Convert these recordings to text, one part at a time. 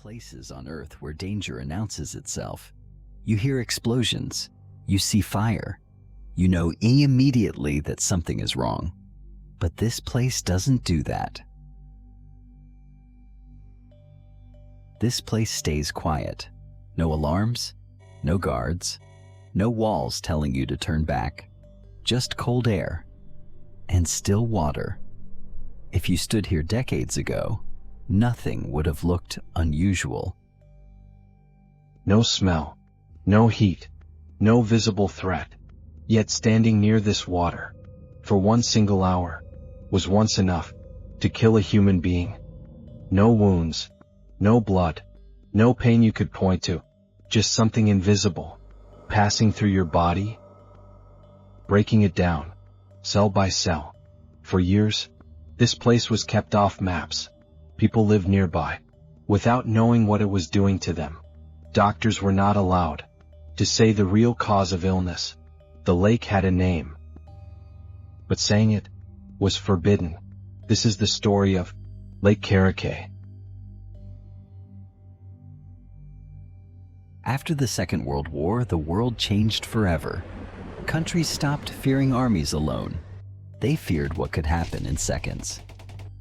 places on Earth where danger announces itself. You hear explosions, you see fire, you know immediately that something is wrong. But this place doesn't do that. This place stays quiet. No alarms, no guards, no walls telling you to turn back. Just cold air and still water. If you stood here decades ago, nothing would have looked unusual. No smell, no heat, no visible threat. Yet standing near this water, for one single hour, was once enough to kill a human being. No wounds, no blood, no pain you could point to, just something invisible, passing through your body, breaking it down, cell by cell. For years, this place was kept off maps. People lived nearby, without knowing what it was doing to them. Doctors were not allowed to say the real cause of illness. The lake had a name, but saying it was forbidden. This is the story of Lake Karachay. After the Second World War, the world changed forever. Countries stopped fearing armies alone. They feared what could happen in seconds.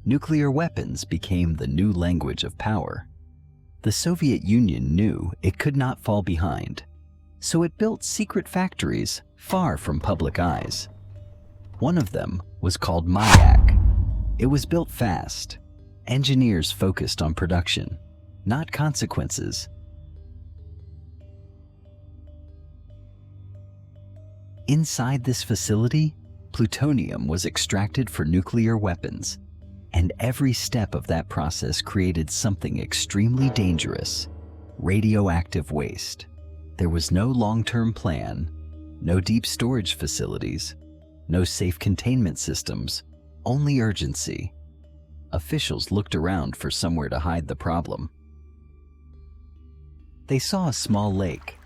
Nuclear weapons became the new language of power. The Soviet Union knew it could not fall behind, so it built secret factories far from public eyes. One of them was called Mayak. It was built fast. Engineers focused on production, not consequences. Inside this facility, plutonium was extracted for nuclear weapons, and every step of that process created something extremely dangerous: radioactive waste. There was no long-term plan, no deep storage facilities, no safe containment systems, only urgency. Officials looked around for somewhere to hide the problem. They saw a small lake.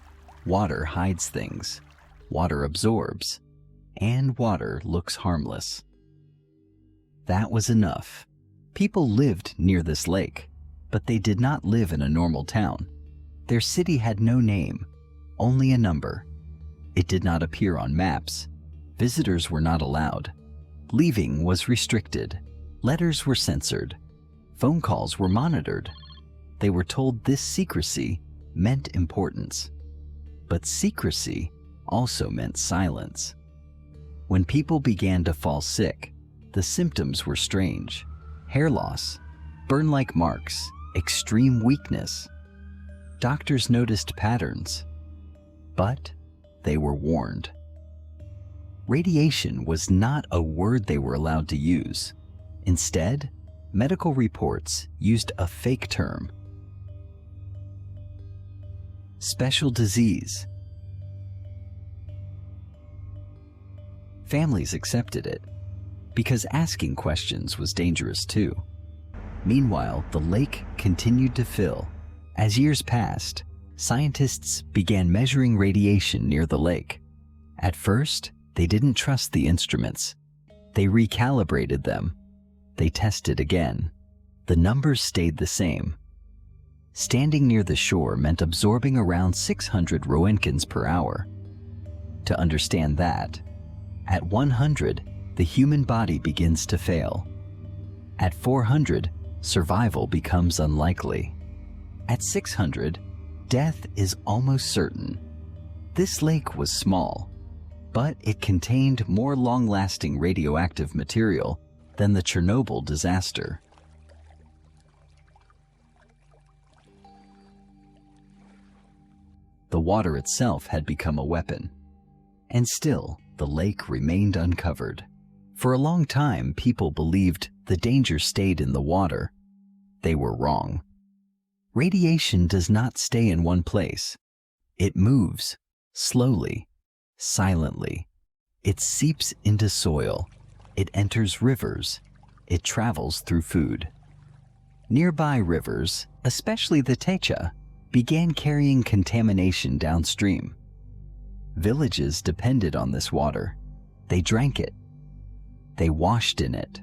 Water hides things. Water absorbs, and water looks harmless. That was enough. People lived near this lake, but they did not live in a normal town. Their city had no name, only a number. It did not appear on maps. Visitors were not allowed. Leaving was restricted. Letters were censored. Phone calls were monitored. They were told this secrecy meant importance. But secrecy also meant silence. When people began to fall sick, the symptoms were strange: hair loss, burn-like marks, extreme weakness. Doctors noticed patterns, but they were warned. Radiation was not a word they were allowed to use. Instead, medical reports used a fake term: special disease. Families accepted it, because asking questions was dangerous too. Meanwhile, the lake continued to fill. As years passed, scientists began measuring radiation near the lake. At first, they didn't trust the instruments. They recalibrated them. They tested again. The numbers stayed the same. Standing near the shore meant absorbing around 600 roentgens per hour. To understand that, at 100, the human body begins to fail. At 400, survival becomes unlikely. At 600, death is almost certain. This lake was small, but it contained more long-lasting radioactive material than the Chernobyl disaster. The water itself had become a weapon, and still, the lake remained uncovered. For a long time, people believed the danger stayed in the water. They were wrong. Radiation does not stay in one place. It moves, slowly, silently. It seeps into soil. It enters rivers. It travels through food. Nearby rivers, especially the Techa, began carrying contamination downstream. Villages depended on this water. They drank it. They washed in it.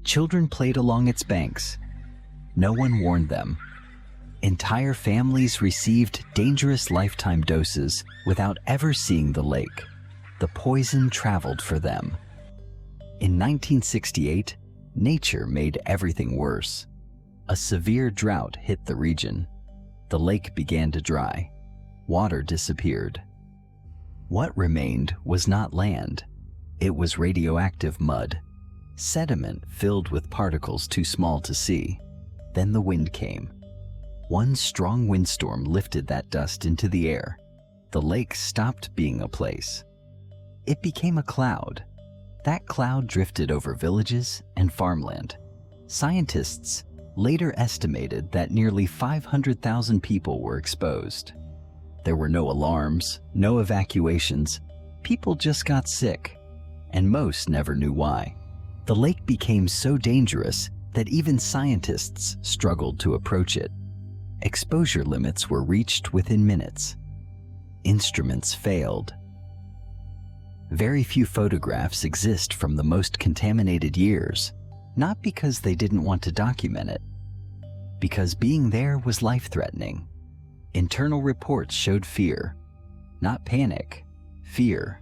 Children played along its banks. No one warned them. Entire families received dangerous lifetime doses without ever seeing the lake. The poison traveled for them. In 1968, nature made everything worse. A severe drought hit the region. The lake began to dry. Water disappeared. What remained was not land. It was radioactive mud, sediment filled with particles too small to see. Then the wind came. One strong windstorm lifted that dust into the air. The lake stopped being a place. It became a cloud. That cloud drifted over villages and farmland. Scientists later estimated that nearly 500,000 people were exposed. There were no alarms, no evacuations. People just got sick, and most never knew why. The lake became so dangerous that even scientists struggled to approach it. Exposure limits were reached within minutes. Instruments failed. Very few photographs exist from the most contaminated years, not because they didn't want to document it, because being there was life-threatening. Internal reports showed fear, not panic, fear.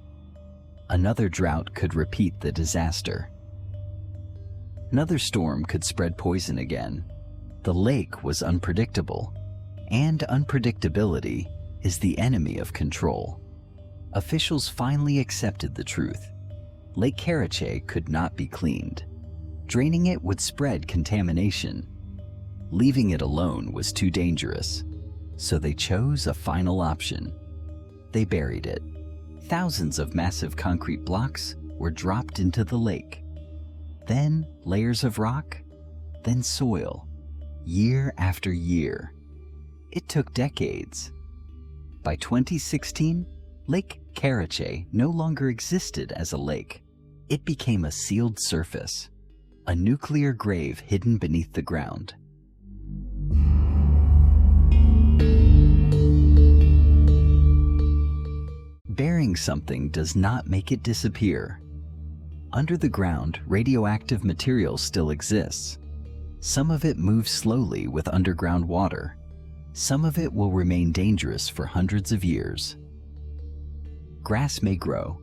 Another drought could repeat the disaster. Another storm could spread poison again. The lake was unpredictable, and unpredictability is the enemy of control. Officials finally accepted the truth. Lake Karachay could not be cleaned. Draining it would spread contamination. Leaving it alone was too dangerous, so they chose a final option. They buried it. Thousands of massive concrete blocks were dropped into the lake. Then layers of rock, then soil, year after year. It took decades. By 2016, Lake Karachay no longer existed as a lake. It became a sealed surface, a nuclear grave hidden beneath the ground. Burying something does not make it disappear. Under the ground, radioactive material still exists. Some of it moves slowly with underground water. Some of it will remain dangerous for hundreds of years. Grass may grow,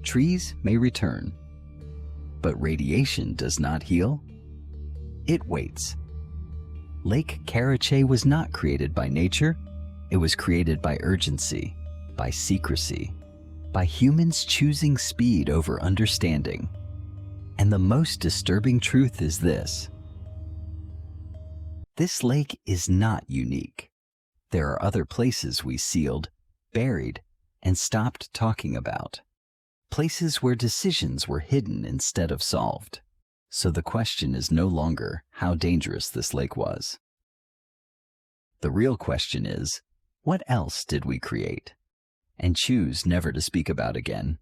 trees may return, but radiation does not heal. It waits. Lake Karachay was not created by nature. It was created by urgency, by secrecy, by humans choosing speed over understanding. And the most disturbing truth is this: this lake is not unique. There are other places we sealed, buried, and stopped talking about. Places where decisions were hidden instead of solved. So the question is no longer how dangerous this lake was. The real question is, what else did we create and choose never to speak about again?